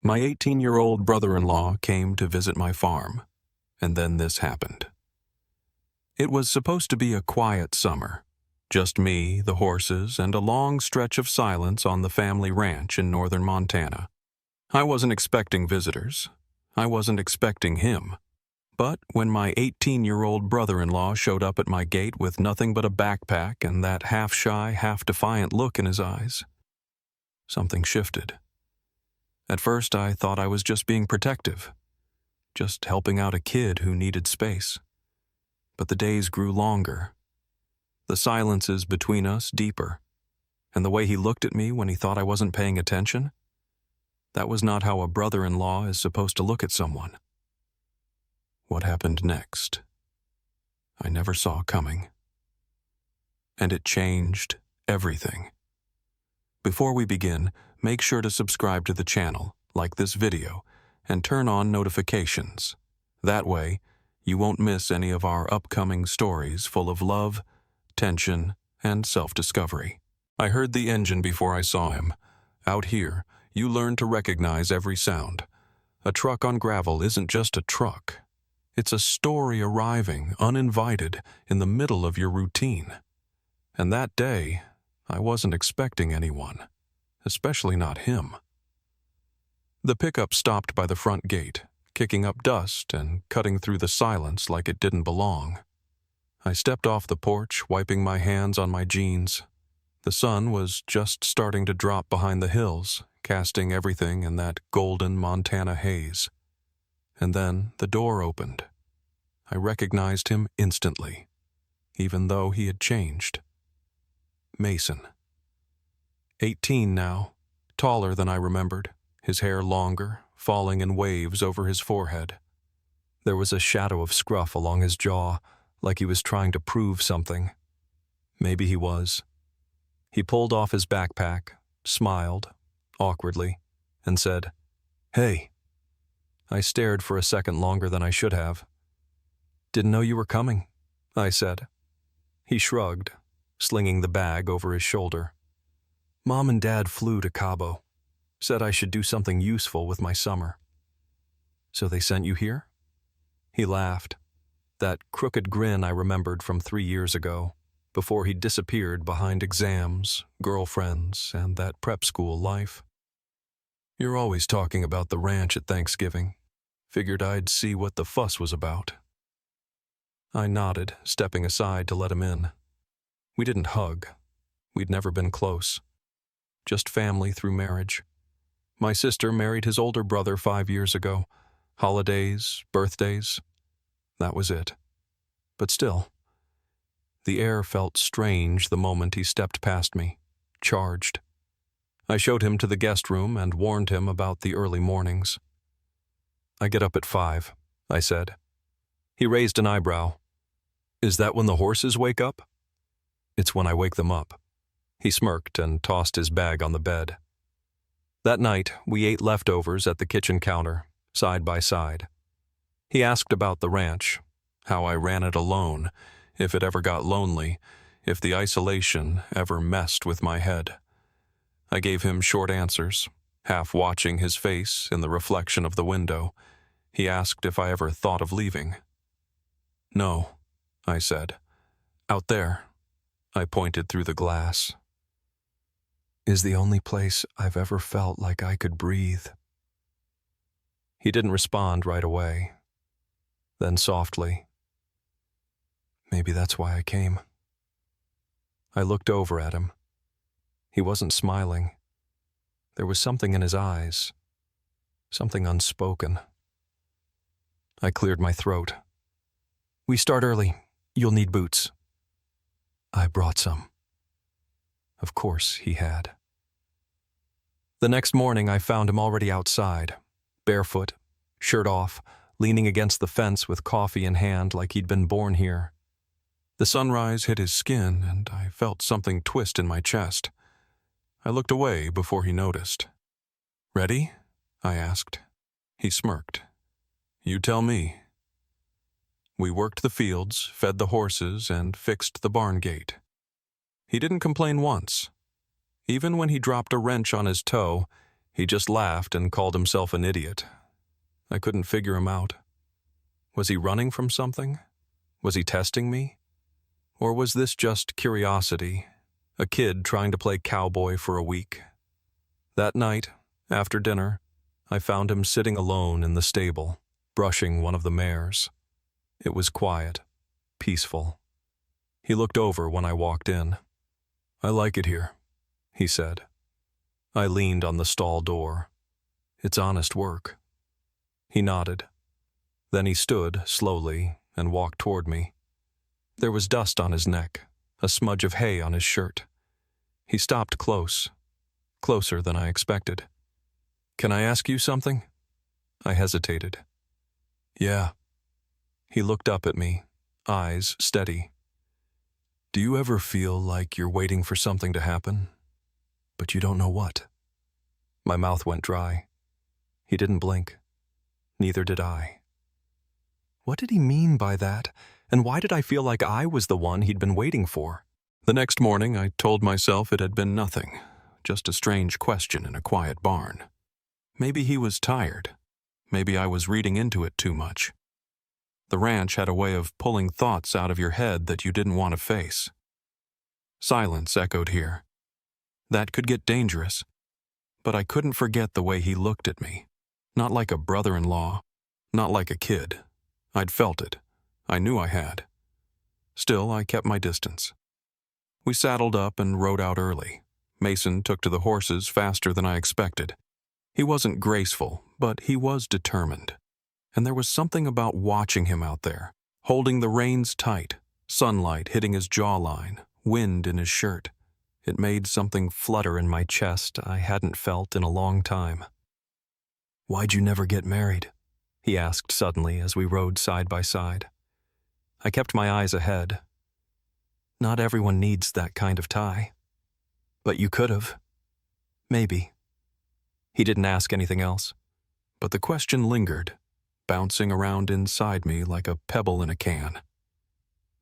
My 18-year-old brother-in-law came to visit my farm, and then this happened. It was supposed to be a quiet summer. Just me, the horses, and a long stretch of silence on the family ranch in northern Montana. I wasn't expecting visitors. I wasn't expecting him. But when my 18-year-old brother-in-law showed up at my gate with nothing but a backpack and that half-shy, half-defiant look in his eyes, something shifted. At first, I thought I was just being protective, just helping out a kid who needed space. But the days grew longer, the silences between us deeper, and the way he looked at me when he thought I wasn't paying attention, that was not how a brother-in-law is supposed to look at someone. What happened next, I never saw coming. And it changed everything. Before we begin, make sure to subscribe to the channel, like this video, and turn on notifications. That way, you won't miss any of our upcoming stories full of love, tension, and self-discovery. I heard the engine before I saw him. Out here, you learn to recognize every sound. A truck on gravel isn't just a truck. It's a story arriving, uninvited, in the middle of your routine. And that day, I wasn't expecting anyone, especially not him. The pickup stopped by the front gate, kicking up dust and cutting through the silence like it didn't belong. I stepped off the porch, wiping my hands on my jeans. The sun was just starting to drop behind the hills, casting everything in that golden Montana haze. And then the door opened. I recognized him instantly, even though he had changed. Mason. 18 now, taller than I remembered, his hair longer, falling in waves over his forehead. There was a shadow of scruff along his jaw, like he was trying to prove something. Maybe he was. He pulled off his backpack, smiled, awkwardly, and said, "Hey." I stared for a second longer than I should have. "Didn't know you were coming," I said. He shrugged, slinging the bag over his shoulder. "Mom and Dad flew to Cabo. Said I should do something useful with my summer." "So they sent you here?" He laughed, that crooked grin I remembered from 3 years ago, before he disappeared behind exams, girlfriends, and that prep school life. "You're always talking about the ranch at Thanksgiving. Figured I'd see what the fuss was about." I nodded, stepping aside to let him in. We didn't hug. We'd never been close. Just family through marriage. My sister married his older brother 5 years ago. Holidays, birthdays. That was it. But still, the air felt strange the moment he stepped past me, charged. I showed him to the guest room and warned him about the early mornings. "I get up at 5, I said. He raised an eyebrow. "Is that when the horses wake up?" "It's when I wake them up." He smirked and tossed his bag on the bed. That night, we ate leftovers at the kitchen counter, side by side. He asked about the ranch, how I ran it alone, if it ever got lonely, if the isolation ever messed with my head. I gave him short answers, half watching his face in the reflection of the window. He asked if I ever thought of leaving. "No," I said. "Out there," I pointed through the glass, "is the only place I've ever felt like I could breathe." He didn't respond right away. Then softly, "Maybe that's why I came." I looked over at him. He wasn't smiling. There was something in his eyes, something unspoken. I cleared my throat. "We start early. You'll need boots." I brought some. Of course he had. The next morning I found him already outside, barefoot, shirt off, leaning against the fence with coffee in hand like he'd been born here. The sunrise hit his skin and I felt something twist in my chest. I looked away before he noticed. "Ready?" I asked. He smirked. "You tell me." We worked the fields, fed the horses, and fixed the barn gate. He didn't complain once. Even when he dropped a wrench on his toe, He just laughed and called himself an idiot. I couldn't figure him out. Was he running from something? Was he testing me? Or was this just curiosity, a kid trying to play cowboy for a week? That night, after dinner, I found him sitting alone in the stable, brushing one of the mares. It was quiet, peaceful. He looked over when I walked in. "I like it here," he said. I leaned on the stall door. "It's honest work." He nodded. Then he stood slowly and walked toward me. There was dust on his neck, a smudge of hay on his shirt. He stopped close, closer than I expected. "Can I ask you something?" I hesitated. "Yeah." He looked up at me, eyes steady. "Do you ever feel like you're waiting for something to happen, but you don't know what?" My mouth went dry. He didn't blink. Neither did I. What did he mean by that, and why did I feel like I was the one he'd been waiting for? The next morning, I told myself it had been nothing, just a strange question in a quiet barn. Maybe he was tired. Maybe I was reading into it too much. The ranch had a way of pulling thoughts out of your head that you didn't want to face. Silence echoed here. That could get dangerous. But I couldn't forget the way he looked at me. Not like a brother-in-law, not like a kid. I'd felt it. I knew I had. Still, I kept my distance. We saddled up and rode out early. Mason took to the horses faster than I expected. He wasn't graceful, but he was determined. And there was something about watching him out there, holding the reins tight, sunlight hitting his jawline, wind in his shirt. It made something flutter in my chest I hadn't felt in a long time. "Why'd you never get married?" he asked suddenly as we rode side by side. I kept my eyes ahead. "Not everyone needs that kind of tie." "But you could have." "Maybe." He didn't ask anything else, but the question lingered, bouncing around inside me like a pebble in a can.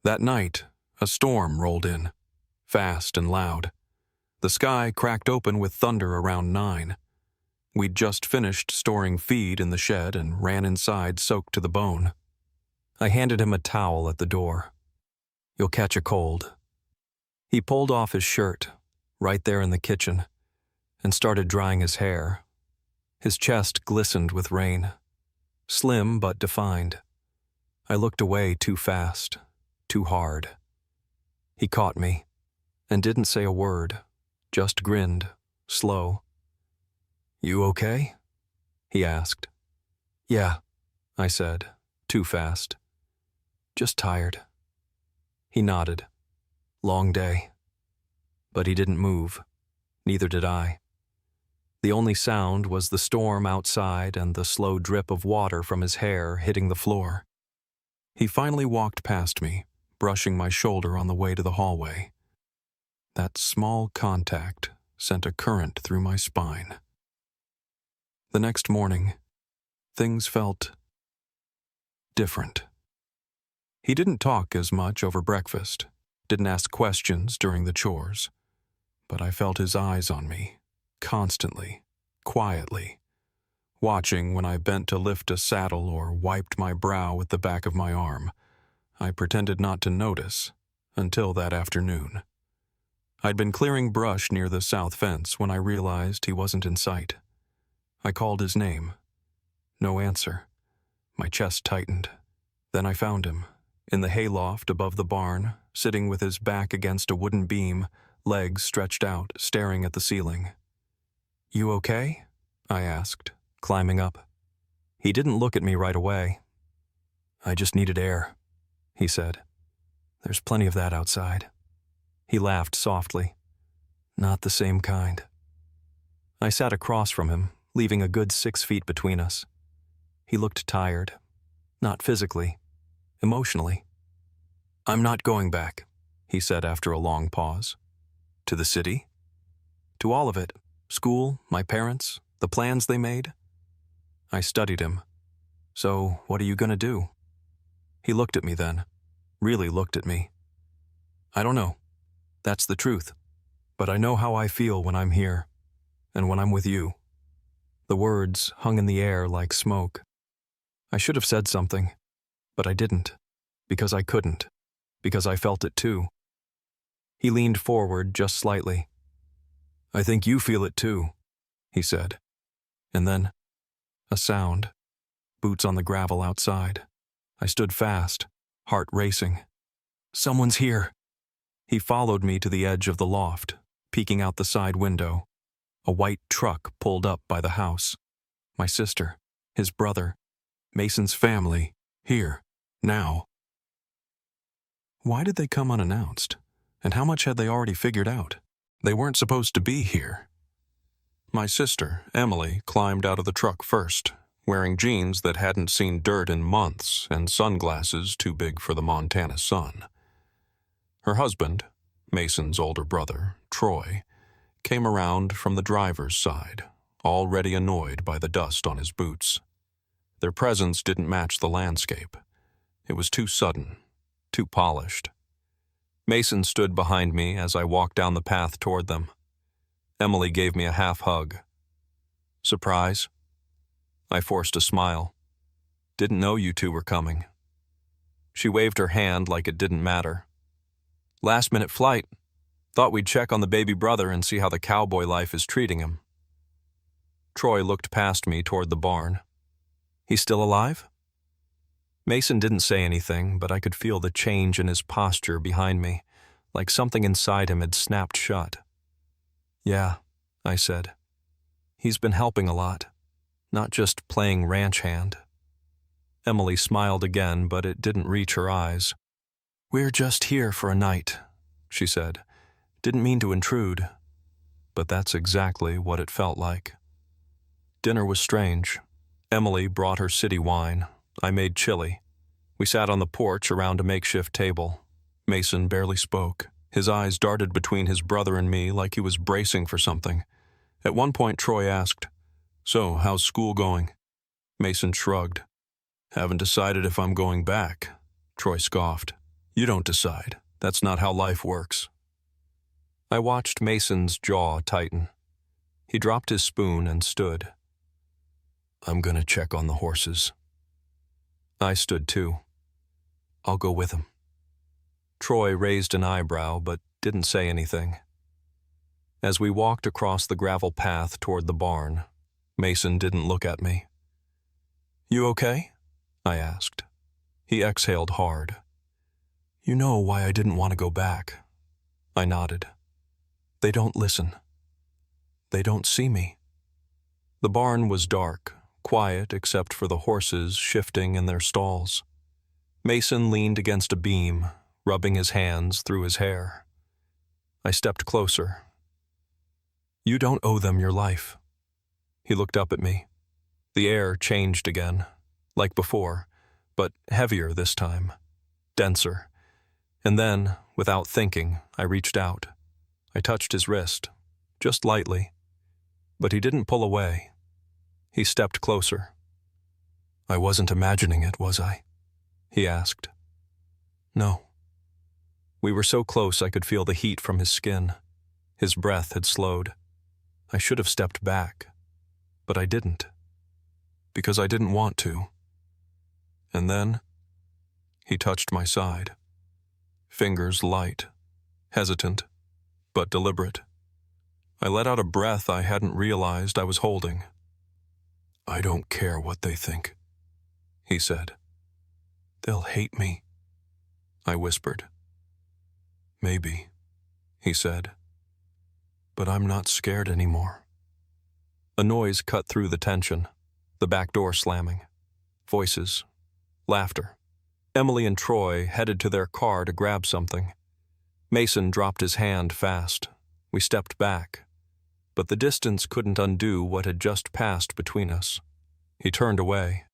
That night, a storm rolled in, fast and loud. The sky cracked open with thunder around 9. We'd just finished storing feed in the shed and ran inside soaked to the bone. I handed him a towel at the door. "You'll catch a cold." He pulled off his shirt, right there in the kitchen, and started drying his hair. His chest glistened with rain, slim but defined. I looked away too fast, too hard. He caught me, and didn't say a word, just grinned, slow. "You okay?" he asked. "Yeah," I said, too fast. "Just tired." He nodded. "Long day." But he didn't move. Neither did I. The only sound was the storm outside and the slow drip of water from his hair hitting the floor. He finally walked past me, brushing my shoulder on the way to the hallway. That small contact sent a current through my spine. The next morning, things felt different. He didn't talk as much over breakfast, didn't ask questions during the chores, but I felt his eyes on me, constantly, quietly, watching when I bent to lift a saddle or wiped my brow with the back of my arm. I pretended not to notice until that afternoon. I'd been clearing brush near the south fence when I realized he wasn't in sight. I called his name. No answer. My chest tightened. Then I found him, in the hayloft above the barn, sitting with his back against a wooden beam, legs stretched out, staring at the ceiling. "You okay?" I asked, climbing up. He didn't look at me right away. "I just needed air," he said. "There's plenty of that outside." He laughed softly. "Not the same kind." I sat across from him, leaving a good 6 feet between us. He looked tired. Not physically, emotionally. "I'm not going back," he said after a long pause. "To the city?" "To all of it. School, my parents, the plans they made." I studied him. "So, what are you going to do?" He looked at me then. Really looked at me. "I don't know. That's the truth. But I know how I feel when I'm here, and when I'm with you." The words hung in the air like smoke. I should have said something, but I didn't, because I couldn't, because I felt it too. He leaned forward just slightly. "I think you feel it too," he said. And then, a sound. Boots on the gravel outside. I stood fast, heart racing. "Someone's here." He followed me to the edge of the loft, peeking out the side window. A white truck pulled up by the house. My sister, his brother, Mason's family, here, now. Why did they come unannounced? And how much had they already figured out? They weren't supposed to be here. My sister, Emily, climbed out of the truck first, wearing jeans that hadn't seen dirt in months and sunglasses too big for the Montana sun. Her husband, Mason's older brother, Troy, came around from the driver's side, already annoyed by the dust on his boots. Their presence didn't match the landscape. It was too sudden, too polished. Mason stood behind me as I walked down the path toward them. Emily gave me a half hug. "Surprise?" I forced a smile. "Didn't know you two were coming." She waved her hand like it didn't matter. "Last-minute flight. Thought we'd check on the baby brother and see how the cowboy life is treating him." Troy looked past me toward the barn. "He's still alive?" Mason didn't say anything, but I could feel the change in his posture behind me, like something inside him had snapped shut. "Yeah," I said. "He's been helping a lot, not just playing ranch hand." Emily smiled again, but it didn't reach her eyes. "We're just here for a night," she said. "Didn't mean to intrude." But that's exactly what it felt like. Dinner was strange. Emily brought her city wine. I made chili. We sat on the porch around a makeshift table. Mason barely spoke. His eyes darted between his brother and me like he was bracing for something. At one point, Troy asked, "So, how's school going?" Mason shrugged. "Haven't decided if I'm going back," Troy scoffed. "You don't decide. That's not how life works." I watched Mason's jaw tighten. He dropped his spoon and stood. "I'm gonna check on the horses." I stood too. "I'll go with him." Troy raised an eyebrow but didn't say anything. As we walked across the gravel path toward the barn, Mason didn't look at me. "You okay?" I asked. He exhaled hard. "You know why I didn't want to go back." I nodded. "They don't listen. They don't see me." The barn was dark, quiet except for the horses shifting in their stalls. Mason leaned against a beam, rubbing his hands through his hair. I stepped closer. "You don't owe them your life." He looked up at me. The air changed again, like before, but heavier this time, denser. And then, without thinking, I reached out. I touched his wrist, just lightly. But he didn't pull away. He stepped closer. "I wasn't imagining it, was I?" he asked. "No." We were so close I could feel the heat from his skin. His breath had slowed. I should have stepped back, but I didn't. Because I didn't want to. And then, he touched my side. Fingers light, hesitant, but deliberate. I let out a breath I hadn't realized I was holding. "I don't care what they think," he said. "They'll hate me," I whispered. "Maybe," he said. "But I'm not scared anymore." A noise cut through the tension, the back door slamming. Voices, laughter. Emily and Troy headed to their car to grab something. Mason dropped his hand fast. We stepped back. But the distance couldn't undo what had just passed between us. He turned away.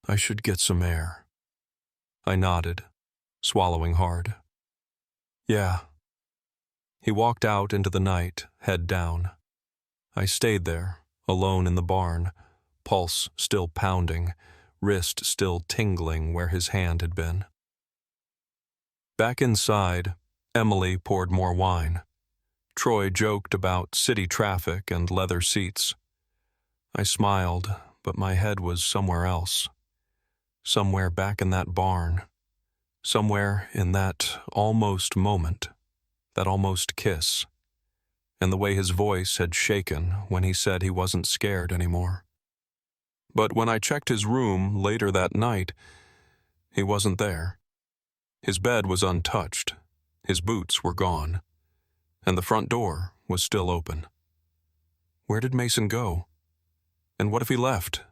"I should get some air." I nodded, swallowing hard. "Yeah." He walked out into the night, head down. I stayed there, alone in the barn, pulse still pounding, wrist still tingling where his hand had been. Back inside, Emily poured more wine. Troy joked about city traffic and leather seats. I smiled, but my head was somewhere else. Somewhere back in that barn. Somewhere in that almost moment, that almost kiss, and the way his voice had shaken when he said he wasn't scared anymore. But when I checked his room later that night, he wasn't there. His bed was untouched, his boots were gone, and the front door was still open. Where did Mason go? And what if he left?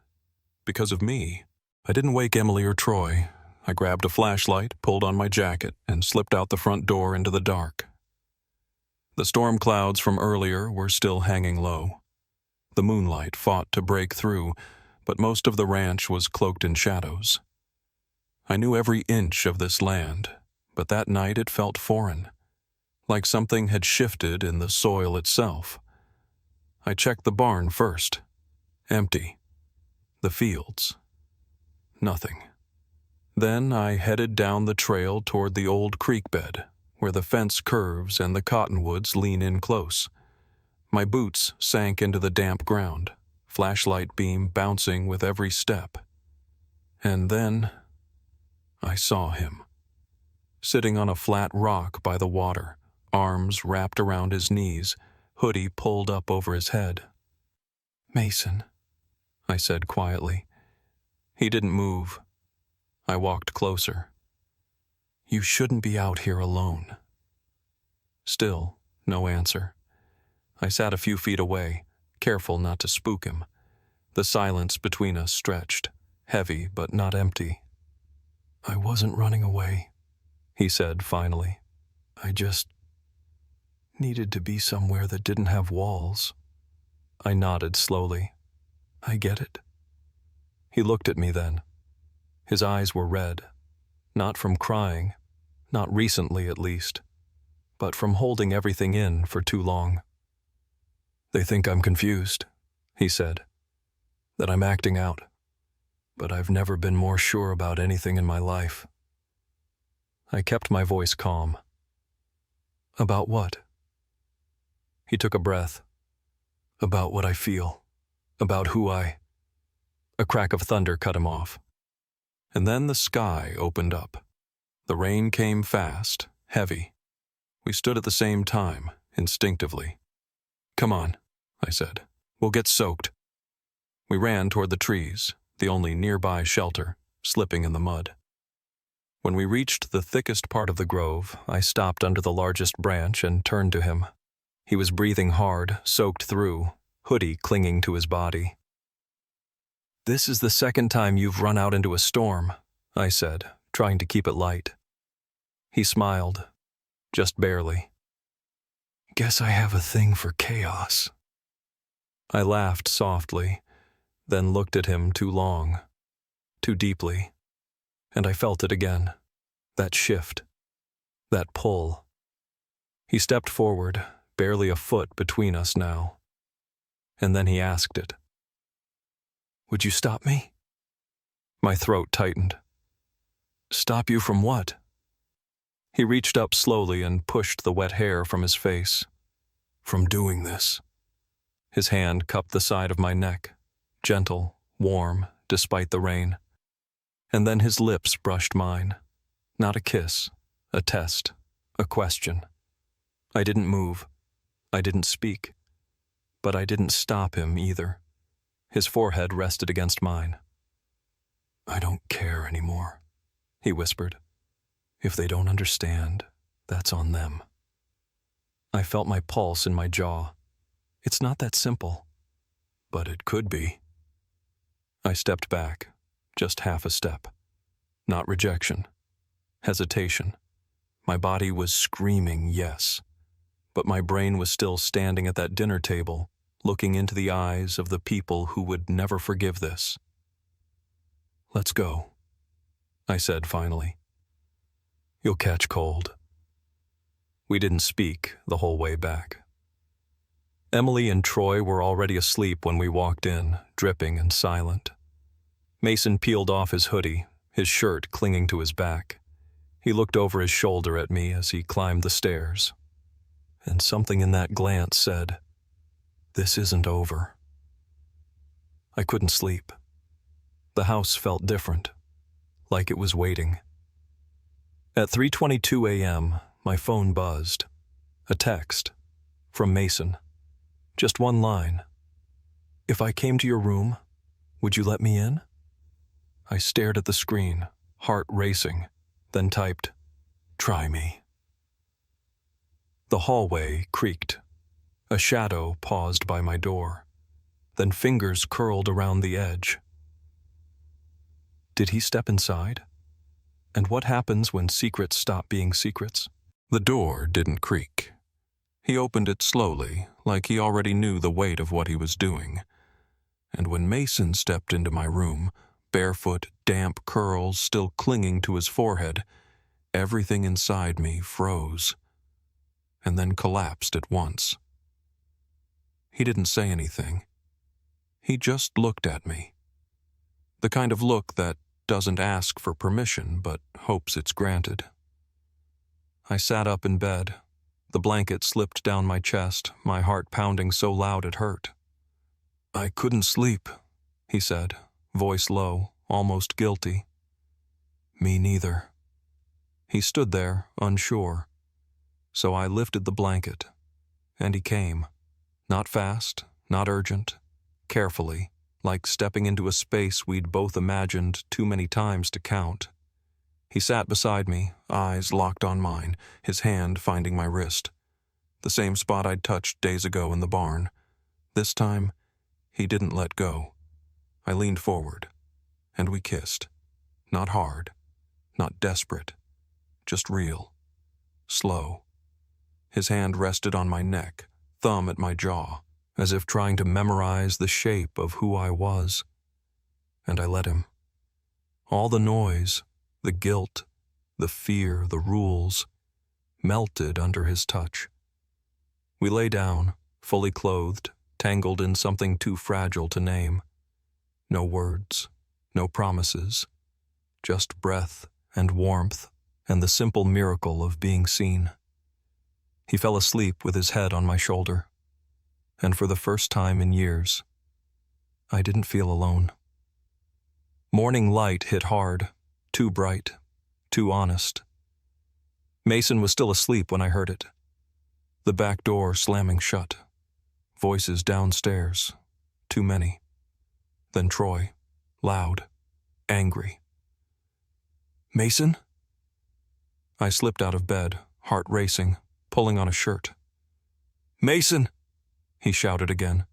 Because of me? I didn't wake Emily or Troy. I grabbed a flashlight, pulled on my jacket, and slipped out the front door into the dark. The storm clouds from earlier were still hanging low. The moonlight fought to break through, but most of the ranch was cloaked in shadows. I knew every inch of this land, but that night it felt foreign, like something had shifted in the soil itself. I checked the barn first. Empty. The fields. Nothing. Then I headed down the trail toward the old creek bed, where the fence curves and the cottonwoods lean in close. My boots sank into the damp ground, flashlight beam bouncing with every step. And then I saw him, sitting on a flat rock by the water, arms wrapped around his knees, hoodie pulled up over his head. "Mason," I said quietly. He didn't move. I walked closer. "You shouldn't be out here alone." Still, no answer. I sat a few feet away, careful not to spook him. The silence between us stretched, heavy but not empty. "I wasn't running away," he said finally. "I just needed to be somewhere that didn't have walls." I nodded slowly. "I get it." He looked at me then. His eyes were red, not from crying, not recently at least, but from holding everything in for too long. "They think I'm confused," he said, "that I'm acting out, but I've never been more sure about anything in my life." I kept my voice calm. "About what?" He took a breath. "About what I feel. About who I—" A crack of thunder cut him off. And then the sky opened up. The rain came fast, heavy. We stood at the same time, instinctively. "Come on," I said. "We'll get soaked." We ran toward the trees, the only nearby shelter, slipping in the mud. When we reached the thickest part of the grove, I stopped under the largest branch and turned to him. He was breathing hard, soaked through, hoodie clinging to his body. "This is the second time you've run out into a storm," I said, trying to keep it light. He smiled, just barely. "Guess I have a thing for chaos." I laughed softly, then looked at him too long, too deeply, and I felt it again, that shift, that pull. He stepped forward, barely a foot between us now. And then he asked it. "Would you stop me?" My throat tightened. "Stop you from what?" He reached up slowly and pushed the wet hair from his face. "From doing this." His hand cupped the side of my neck, gentle, warm, despite the rain. And then his lips brushed mine. Not a kiss, a test, a question. I didn't move. I didn't speak. But I didn't stop him either. His forehead rested against mine. "I don't care anymore," he whispered. "If they don't understand, that's on them." I felt my pulse in my jaw. It's not that simple. But it could be. I stepped back, just half a step. Not rejection. Hesitation. My body was screaming yes. But my brain was still standing at that dinner table, looking into the eyes of the people who would never forgive this. "Let's go," I said finally. "You'll catch cold." We didn't speak the whole way back. Emily and Troy were already asleep when we walked in, dripping and silent. Mason peeled off his hoodie, his shirt clinging to his back. He looked over his shoulder at me as he climbed the stairs. And something in that glance said, "This isn't over." I couldn't sleep. The house felt different, like it was waiting. At 3:22 a.m., my phone buzzed. A text. From Mason. Just one line. "If I came to your room, would you let me in?" I stared at the screen, heart racing, then typed, "Try me." The hallway creaked. A shadow paused by my door. Then fingers curled around the edge. Did he step inside? And what happens when secrets stop being secrets? The door didn't creak. He opened it slowly, like he already knew the weight of what he was doing. And when Mason stepped into my room, barefoot, damp curls still clinging to his forehead, everything inside me froze, and then collapsed at once. He didn't say anything. He just looked at me. The kind of look that doesn't ask for permission but hopes it's granted. I sat up in bed. The blanket slipped down my chest, my heart pounding so loud it hurt. "I couldn't sleep," he said, voice low, almost guilty. "Me neither." He stood there, unsure. So I lifted the blanket, and he came. Not fast, not urgent, carefully, like stepping into a space we'd both imagined too many times to count. He sat beside me, eyes locked on mine, his hand finding my wrist. The same spot I'd touched days ago in the barn. This time, he didn't let go. I leaned forward, and we kissed. Not hard, not desperate, just real, slow. His hand rested on my neck, thumb at my jaw, as if trying to memorize the shape of who I was. And I let him. All the noise, the guilt, the fear, the rules, melted under his touch. We lay down, fully clothed, tangled in something too fragile to name. No words, no promises, just breath and warmth and the simple miracle of being seen. He fell asleep with his head on my shoulder. And for the first time in years, I didn't feel alone. Morning light hit hard, too bright, too honest. Mason was still asleep when I heard it. The back door slamming shut. Voices downstairs, too many. Then Troy, loud, angry. "Mason?" I slipped out of bed, heart racing, pulling on a shirt. "Mason!" he shouted again.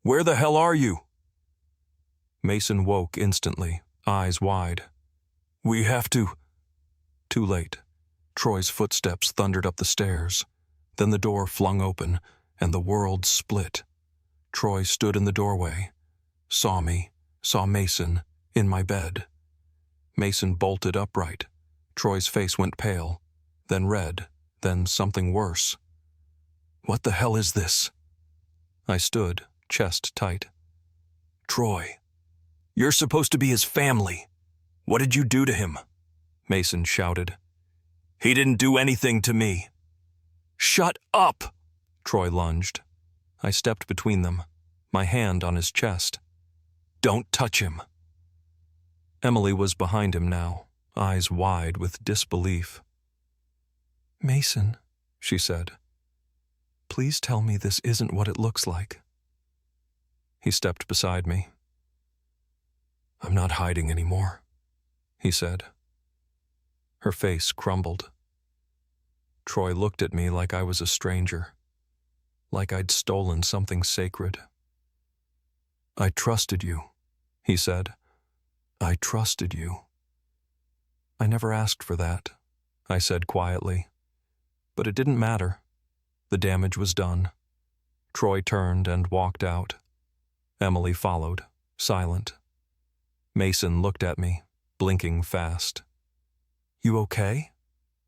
"Where the hell are you?" Mason woke instantly, eyes wide. "We have to—" Too late. Troy's footsteps thundered up the stairs. Then the door flung open, and the world split. Troy stood in the doorway, saw me, saw Mason, in my bed. Mason bolted upright. Troy's face went pale, then red, then something worse. "What the hell is this?" I stood, chest tight. "Troy, you're supposed to be his family. What did you do to him?" Mason shouted. "He didn't do anything to me." "Shut up!" Troy lunged. I stepped between them, my hand on his chest. "Don't touch him." Emily was behind him now, eyes wide with disbelief. "Mason," she said, "please tell me this isn't what it looks like." He stepped beside me. "I'm not hiding anymore," he said. Her face crumbled. Troy looked at me like I was a stranger, like I'd stolen something sacred. "I trusted you," he said. "I trusted you." "I never asked for that," I said quietly. But it didn't matter. The damage was done. Troy turned and walked out. Emily followed, silent. Mason looked at me, blinking fast. "You okay?"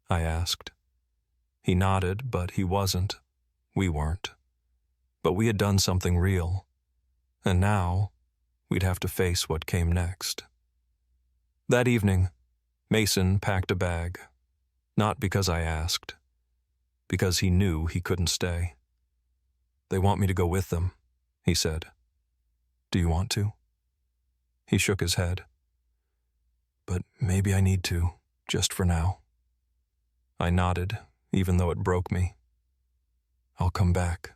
I asked. He nodded, but he wasn't. We weren't. But we had done something real. And now, we'd have to face what came next. That evening, Mason packed a bag. Not because I asked. Because he knew he couldn't stay. "They want me to go with them," he said. "Do you want to?" He shook his head. But maybe I need to, just for now. I nodded, even though it broke me. I'll come back,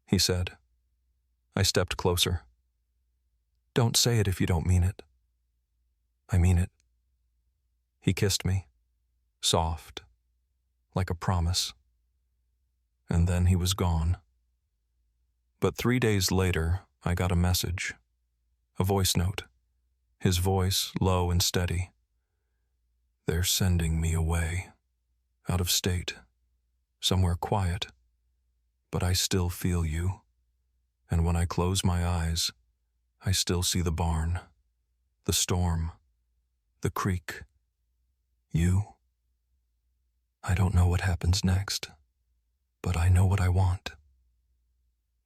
he said. I stepped closer. Don't say it if you don't mean it. I mean it. He kissed me, soft, like a promise. And then he was gone. But 3 days later, I got a message, a voice note, his voice low and steady. They're sending me away, out of state, somewhere quiet, but I still feel you, and when I close my eyes, I still see the barn, the storm, the creek, you. I don't know what happens next, but I know what I want,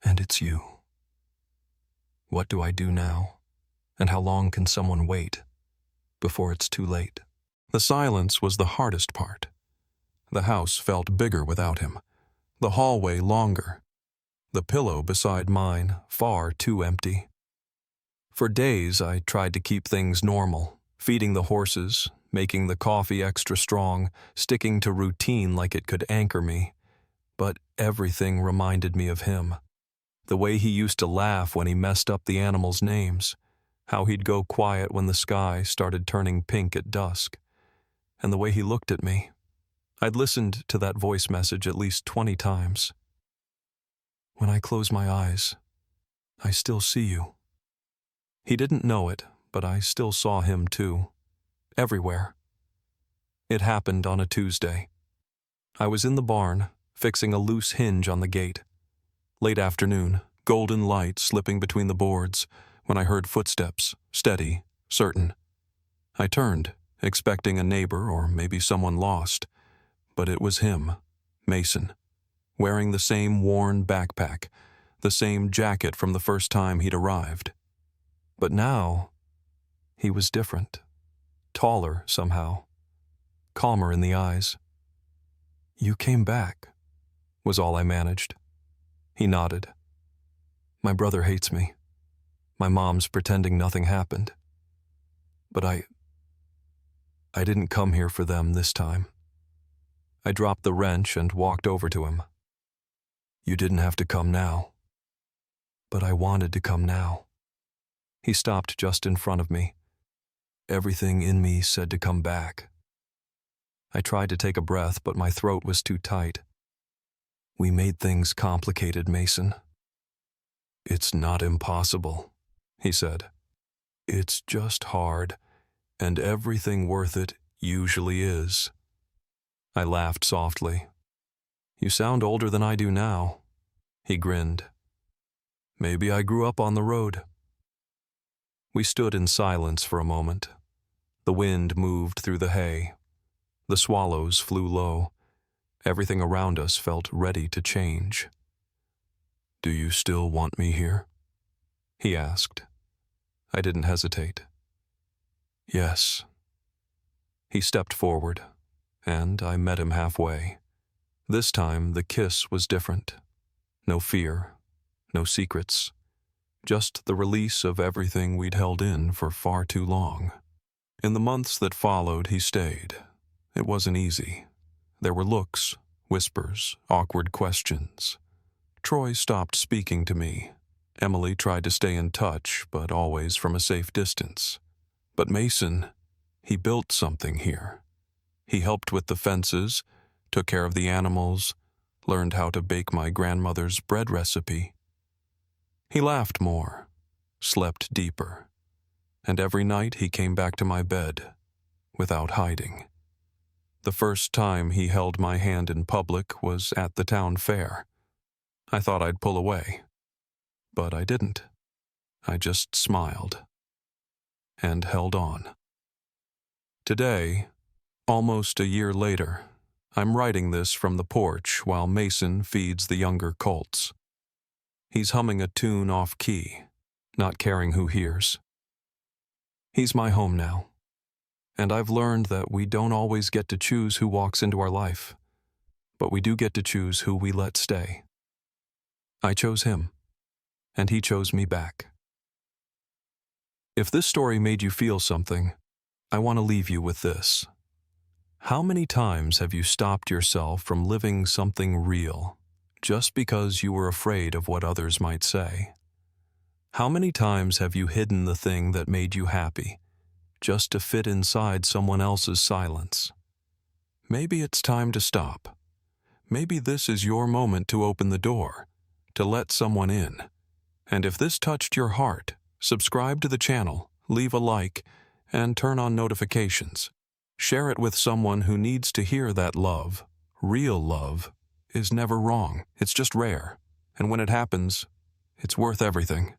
and it's you. What do I do now, and how long can someone wait before it's too late? The silence was the hardest part. The house felt bigger without him, the hallway longer, the pillow beside mine far too empty. For days I tried to keep things normal, feeding the horses, making the coffee extra strong, sticking to routine like it could anchor me. But everything reminded me of him. The way he used to laugh when he messed up the animals' names, how he'd go quiet when the sky started turning pink at dusk, and the way he looked at me. I'd listened to that voice message at least 20 times. When I close my eyes, I still see you. He didn't know it, but I still saw him too. Everywhere. It happened on a Tuesday. I was in the barn, fixing a loose hinge on the gate. Late afternoon, golden light slipping between the boards, when I heard footsteps, steady, certain. I turned, expecting a neighbor or maybe someone lost, but it was him, Mason, wearing the same worn backpack, the same jacket from the first time he'd arrived. But now, he was different, taller somehow, calmer in the eyes. You came back, was all I managed. He nodded. My brother hates me. My mom's pretending nothing happened. But I didn't come here for them this time. I dropped the wrench and walked over to him. You didn't have to come now. But I wanted to come now. He stopped just in front of me. Everything in me said to come back. I tried to take a breath, but my throat was too tight. We made things complicated, Mason. It's not impossible, he said. It's just hard, and everything worth it usually is. I laughed softly. You sound older than I do now. He grinned. Maybe I grew up on the road. We stood in silence for a moment. The wind moved through the hay. The swallows flew low. Everything around us felt ready to change. Do you still want me here? He asked. I didn't hesitate. Yes. He stepped forward, and I met him halfway. This time the kiss was different. No fear, no secrets. Just the release of everything we'd held in for far too long. In the months that followed, he stayed. It wasn't easy. There were looks, whispers, awkward questions. Troy stopped speaking to me. Emily tried to stay in touch, but always from a safe distance. But Mason, he built something here. He helped with the fences, took care of the animals, learned how to bake my grandmother's bread recipe. He laughed more, slept deeper, and every night he came back to my bed, without hiding. The first time he held my hand in public was at the town fair. I thought I'd pull away, but I didn't. I just smiled and held on. Today, almost a year later, I'm writing this from the porch while Mason feeds the younger colts. He's humming a tune off-key, not caring who hears. He's my home now, and I've learned that we don't always get to choose who walks into our life, but we do get to choose who we let stay. I chose him, and he chose me back. If this story made you feel something, I want to leave you with this. How many times have you stopped yourself from living something real just because you were afraid of what others might say? How many times have you hidden the thing that made you happy just to fit inside someone else's silence? Maybe it's time to stop. Maybe this is your moment to open the door, to let someone in. And if this touched your heart, subscribe to the channel, leave a like, and turn on notifications. Share it with someone who needs to hear that love, real love, is never wrong. It's just rare. And when it happens, it's worth everything.